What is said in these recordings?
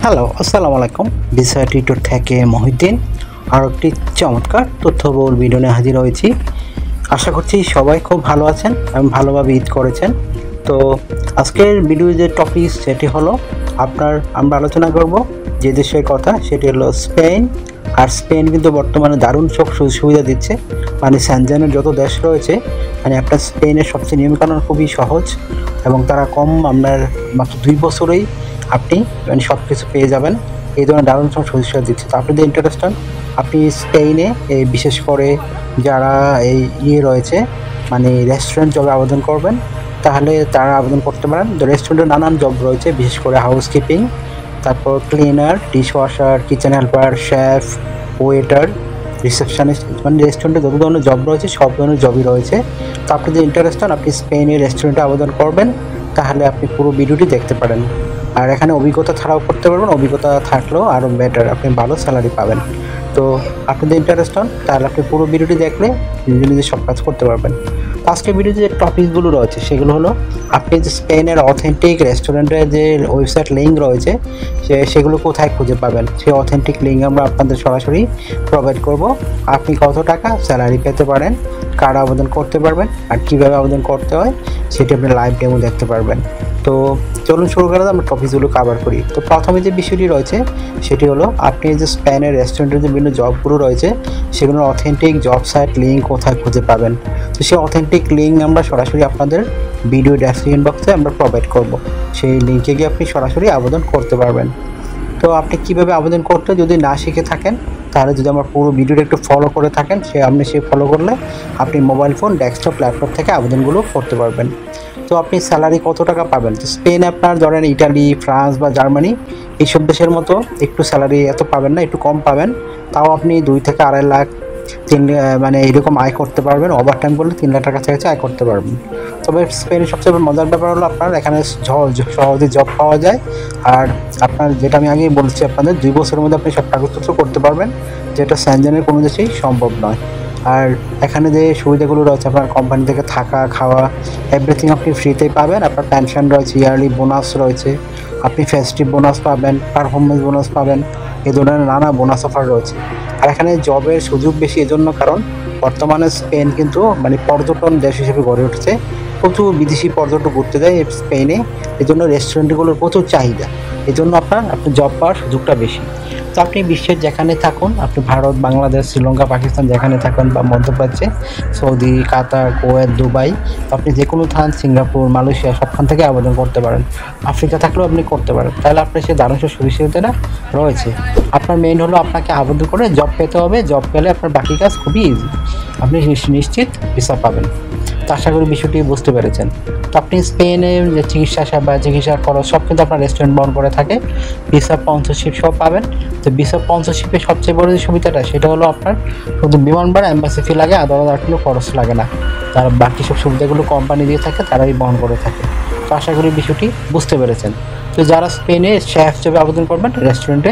Hello, আসসালামু আলাইকুম। বিষয় টিউটর থেকে মহিউদ্দিন আর একটি চমৎকার তথ্যবহুল ভিডিও নিয়ে হাজির হয়েছি। আশা করছি সবাই খুব ভালো আছেন এবং ভালোভাবে ঈদ করেছেন। তো আজকের ভিডিও যে টপিক সেটি হলো আমরা আলোচনা করব যে দেশের কথা, সেটি হলো স্পেন। আর স্পেন কিন্তু বর্তমানে দারুণ সব সুযোগ সুবিধা দিচ্ছে। মানে সেনজেনের যত দেশ রয়েছে, মানে আপনার স্পেনের সবচেয়ে নিয়মকানুন খুবই সহজ এবং তারা কম আপনার মাত্র 2 বছরেই আপনি মানে সব কিছু পেয়ে যাবেন। এই ধরনের দারুণ সব সুযোগ সুবিধা দিচ্ছে। তো আপনি যদি ইন্টারেস্ট হন, আপনি স্পেনে বিশেষ করে যারা রয়েছে মানে রেস্টুরেন্ট জবে আবেদন করবেন, তাহলে তারা আবেদন করতে পারেন। তো রেস্টুরেন্টে নানান জব রয়েছে, বিশেষ করে হাউসকিপিং, তারপর cleaner, dishwasher, kitchen helper, chef, waiter, receptionist, মানে রেস্টুরেন্টে যত ধরনের জব রয়েছে সব ধরনের জবই রয়েছে। তো আপনি যদি ইন্টারেস্ট হন, আপনি স্পেনের রেস্টুরেন্টে আবেদন করবেন, তাহলে আপনি পুরো ভিডিওটি দেখতে পারেন। আর এখানে অভিজ্ঞতা ছাড়াও করতে পারবেন, অভিজ্ঞতা থাকলেও আরও বেটার, আপনি ভালো স্যালারি পাবেন। তো আপনি যদি ইন্টারেস্ট হন, তাহলে আপনি পুরো ভিডিওটি দেখলে নিজে নিজে সব কাজ করতে পারবেন। তো আজকের ভিডিওতে যে টপিকগুলো রয়েছে সেগুলো হলো, আপনি যে স্পেনের অথেন্টিক রেস্টুরেন্টের যে ওয়েবসাইট লিঙ্ক রয়েছে সেগুলো কোথায় খুঁজে পাবেন, সেই অথেন্টিক লিঙ্ক আমরা আপনাদের সরাসরি প্রোভাইড করব। আপনি কত টাকা স্যালারি পেতে পারেন, কার আবেদন করতে পারবেন, আর কীভাবে আবেদন করতে হয় সেটি আপনি লাইভ ডেমো দেখতে পারবেন। তো চলুন শুরু করে আমরা টপিকগুলো কভার করি। তো প্রথমে যে বিষয়টি রয়েছে সেটি হলো, আপনি যে স্পেনের রেস্টুরেন্টের যে বিভিন্ন জবগুলো রয়েছে সেগুলোর অথেন্টিক জব সাইট লিঙ্ক কোথায় খুঁজে পাবেন। তো সেই অথেন্টিক লিঙ্ক আমরা সরাসরি আপনাদের ভিডিও ডেসক্রিপশন বক্সে আমরা প্রোভাইড করব। সেই লিঙ্কে গিয়ে আপনি সরাসরি আবেদন করতে পারবেন। তো আপনি কীভাবে আবেদন করতে যদি না শিখে থাকেন, তাহলে যদি আমার পুরো ভিডিওটা একটু ফলো করে থাকেন, আপনি ফলো করলে আপনি মোবাইল ফোন, ডেস্কটপ, ল্যাপটপ থেকে আবেদনগুলো করতে পারবেন। তো আপনি স্যালারি কত টাকা পাবেন? তো স্পেনে আপনার ধরেন ইটালি, ফ্রান্স বা জার্মানি এইসব দেশের মতো একটু স্যালারি এত পাবেন না, একটু কম পাবেন। তাও আপনি 2 থেকে 2.5 লাখ মানে এরকম আয় করতে পারবেন। ওভার টাইম করলে 3 লাখ টাকা কাছাকাছি আয় করতে পারবেন। তবে স্পেনের সবচেয়ে মজার ব্যাপার হলো, আপনার এখানে সহজে জব পাওয়া যায়। আর আপনার যেটা আমি আগেই বলছি, আপনাদের 2 বছরের মধ্যে আপনি সব কাগজপত্র করতে পারবেন, যেটা সেনজেনের কোনো দেশেই সম্ভব নয়। আর এখানে যে সুবিধাগুলো রয়েছে, আপনার কোম্পানি থেকে থাকা, খাওয়া, এভরিথিং আপনি ফ্রিতেই পাবেন। আপনার পেনশন রয়েছে, ইয়ারলি বোনাস রয়েছে, আপনি ফেস্টিভ বোনাস পাবেন, পারফরমেন্স বোনাস পাবেন, এই ধরনের নানা বোনাস অফার রয়েছে। আর এখানে জবের সুযোগ বেশি এজন্য, কারণ বর্তমানে স্পেন কিন্তু মানে পর্যটন দেশ হিসেবে গড়ে উঠেছে। প্রচুর বিদেশি পর্যটক ঘুরতে যায় স্পেনে, এই জন্য রেস্টুরেন্টগুলোর প্রচুর চাহিদা। এই জন্য আপনি জব পাওয়ার সুযোগটা বেশি। তো আপনি বিশ্বের যেখানে থাকুন, আপনি ভারত, বাংলাদেশ, শ্রীলঙ্কা, পাকিস্তান যেখানে থাকুন, বা মধ্যপ্রাচ্যে সৌদি, কাতার, কুয়েত, দুবাই, আপনি যে কোনো স্থান, সিঙ্গাপুর, মালয়েশিয়া, সবখান থেকে আবেদন করতে পারেন। আফ্রিকা থাকলেও আপনি করতে পারেন। তাহলে আপনার সে দারুণ সুযোগ সুবিধাটা রয়েছে। আপনার মেইন হলো আপনাকে আবেদন করে জব পেতে হবে। জব পেলে আপনার বাকি কাজ খুবই ইজি, আপনি নিশ্চিত ভিসা পাবেন। তো আশা করি বিষয়টি বুঝতে পেরেছেন। তো আপনি স্পেনে যে চিকিৎসা সেবা, চিকিৎসার খরচ সব কিন্তু আপনার রেস্টুরেন্ট বহন করে থাকে। ভিসা স্পন্সরশিপ সব পাবেন। তো ভিসা স্পন্সরশিপের সবচেয়ে বড় যে সুবিধাটা, সেটা হলো আপনার শুধু বিমান ভাড়া, এম্বাসি ফি লাগে, আলাদা কোনো খরচ লাগে না। তার বাকি সব সুবিধাগুলো কোম্পানি দিয়ে থাকে, তারাই বহন করে থাকে। তো আশা করি বিষয়টি বুঝতে পেরেছেন। তো যারা স্পেনে শেফ হিসেবে আবেদন করবেন রেস্টুরেন্টে,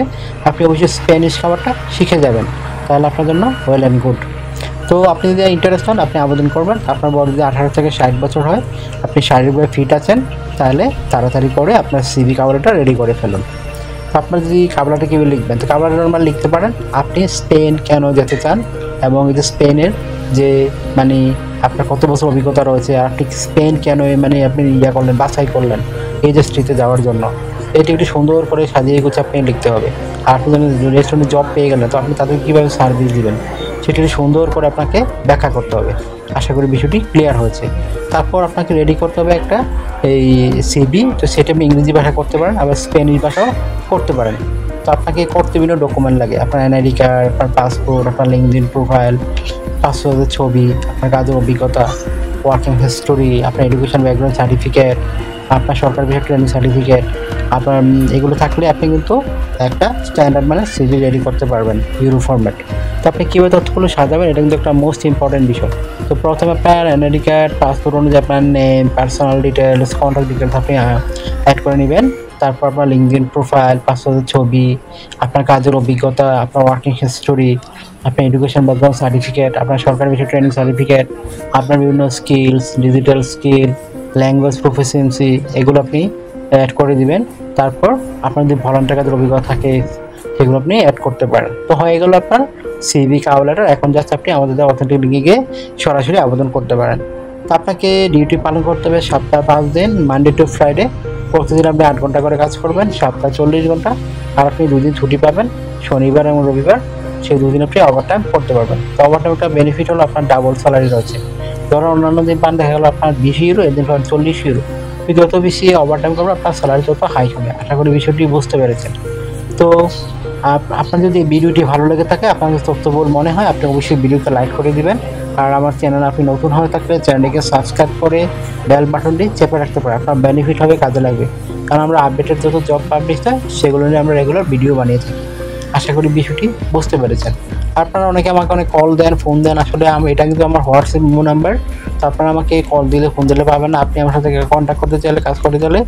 আপনি অবশ্যই স্প্যানিশ খাবারটা শিখে যাবেন, তাহলে আপনার জন্য ওয়েল অ্যান্ড গুড। তো আপনি যদি ইন্টারেস্ট হন, আপনি আবেদন করবেন। আপনার বয়স যদি 18 থেকে 60 বছর হয়, আপনি শারীরিকভাবে ফিট আছেন, তাহলে তাড়াতাড়ি করে আপনার সিভি কাভারটা রেডি করে ফেলুন। তো আপনার যদি কাভারটা কীভাবে লিখবেন, তো কাভারটা নর্মাল লিখতে পারেন আপনি স্পেন কেন যেতে চান, এবং এই যে স্পেনের যে মানে আপনার কত বছর অভিজ্ঞতা রয়েছে, আর আপনি স্পেন কেন মানে আপনি করলেন, বাছাই করলেন এই দেশটিতে যাওয়ার জন্য, এটি একটু সুন্দর করে সাজিয়ে গুছিয়ে আপনি লিখতে হবে। আর আপনি যখন রেস্টুরেন্টে জব পেয়ে গেলেন, তো আপনি তাদেরকে কীভাবে সার্ভিস দিবেন সেটি সুন্দর করে আপনাকে ব্যাখ্যা করতে হবে। আশা করি বিষয়টি ক্লিয়ার হয়েছে। তারপর আপনাকে রেডি করতে হবে একটা সিভি। তো সেটা আপনি ইংরেজি ভাষা করতে পারেন, আবার স্প্যানিশ ভাষাও করতে পারেন। তো আপনাকে করতে বিভিন্ন ডকুমেন্ট লাগে, আপনার এনআইডি কার্ড, আপনার পাসপোর্ট, আপনার লিঙ্কডিন প্রোফাইল, পাসপোর্টের ছবি, আপনার কাজের অভিজ্ঞতা, ওয়ার্কিং হিস্টোরি, আপনার এডুকেশন ব্যাকগ্রাউন্ড সার্টিফিকেট, আপনার সরকারি বিষয় ট্রেনিং সার্টিফিকেট, আপনার এগুলো থাকলে আপনি কিন্তু একটা স্ট্যান্ডার্ড মানে সিভি রেডি করতে পারবেন, ইউরো ফরম্যাট। তো আপনি কীভাবে তথ্যগুলো সাজাবেন, এটা কিন্তু একটা মোস্ট ইম্পর্টেন্ট বিষয়। তো প্রথমে আপনার এনআইডি কার্ড, পাসপোর্ট অনুযায়ী আপনার name, personal details, contact details আপনি অ্যাড করে নেবেন। তারপর আপনার লিঙ্কডিন প্রোফাইল, পাসপোর্টের ছবি, আপনার কাজের অভিজ্ঞতা, আপনার ওয়ার্কিং হিস্টোরি, আপনার এডুকেশন ব্যাকগ্রাউন্ড সার্টিফিকেট, আপনার সরকারি বিষয় ট্রেনিং সার্টিফিকেট, আপনার বিভিন্ন skills, digital skill, language proficiency, এগুলো আপনি অ্যাড করে দিবেন। তারপর আপনার যদি ভলান্টিয়ার কাজের অভিজ্ঞতা থাকে সেগুলো আপনি অ্যাড করতে পারেন। তো হয়ে গেল আপনার সিভি কভার লেটার। এখন জাস্ট আপনি আমাদের অথেন্টিক লিঙ্কে গিয়ে সরাসরি আবেদন করতে পারেন। তো আপনাকে ডিউটি পালন করতে হবে সপ্তাহে 5 দিন, মানডে টু ফ্রাইডে। প্রতিদিন আপনি 8 ঘন্টা করে কাজ করবেন, সপ্তাহে 40 ঘন্টা। আর আপনি 2 দিন ছুটি পাবেন, শনিবার এবং রবিবার। সেই 2 দিন আপনি ওভারটাইম করতে পারবেন। তো ওভারটাইমটা বেনিফিট হলো আপনার ডাবল স্যালারি রয়েছে। ধরুন অন্যান্য দিন পান দেখা গেলো আপনার 20 ইউরো, এদিন পান 40 ইউরো। যত বেশি ওভারটাইম করবেন আপনার স্যালারি তত হাই হবে। আশা করি বিষয়টি বুঝতে পেরেছেন। তো আপনার যদি ভিডিওটি ভালো লেগে থাকে, আপনার যদি তথ্যবহুল মনে হয়, আপনি অবশ্যই ভিডিওতে লাইক করে দিবেন। আর আমার চ্যানেলে আপনি নতুন হয়ে থাকলে চ্যানেলটিকে সাবস্ক্রাইব করে বেল বাটনটি চেপে রাখতে পারেন। আপনার বেনিফিট হবে, কাজে লাগবে। কারণ আমরা আপডেটেড যত জব পাবলিশ হয় সেগুলো নিয়ে আমরা রেগুলার ভিডিও বানিয়ে থাকি। আশা করি বিষয়টি বুঝতে পেরেছেন। আপনারা অনেকে আমাকে অনেক কল দেন, ফোন দেন। আসলে এটা কিন্তু আমার হোয়াটসঅ্যাপ ইমো নাম্বার। তো আপনারা আমাকে কল দিলে, ফোন দিলে পাবেন না। আপনি আমার সাথে কন্ট্যাক্ট করতে চাইলে, কাজ করতে চাইলে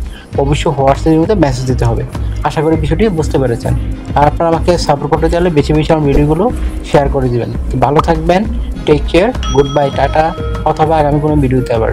অবশ্যই হোয়াটসঅ্যাপ ইমোতে মেসেজ দিতে হবে। আশা করি বিষয়টি বুঝতে পেরেছেন। আর আপনারা আমাকে সাপোর্ট করতে চাইলে বেশি বেশি আমার ভিডিওগুলো শেয়ার করে দিবেন। ভালো থাকবেন, take care, good bye, tata, অথবা আগামী কোনো ভিডিওতে আবার।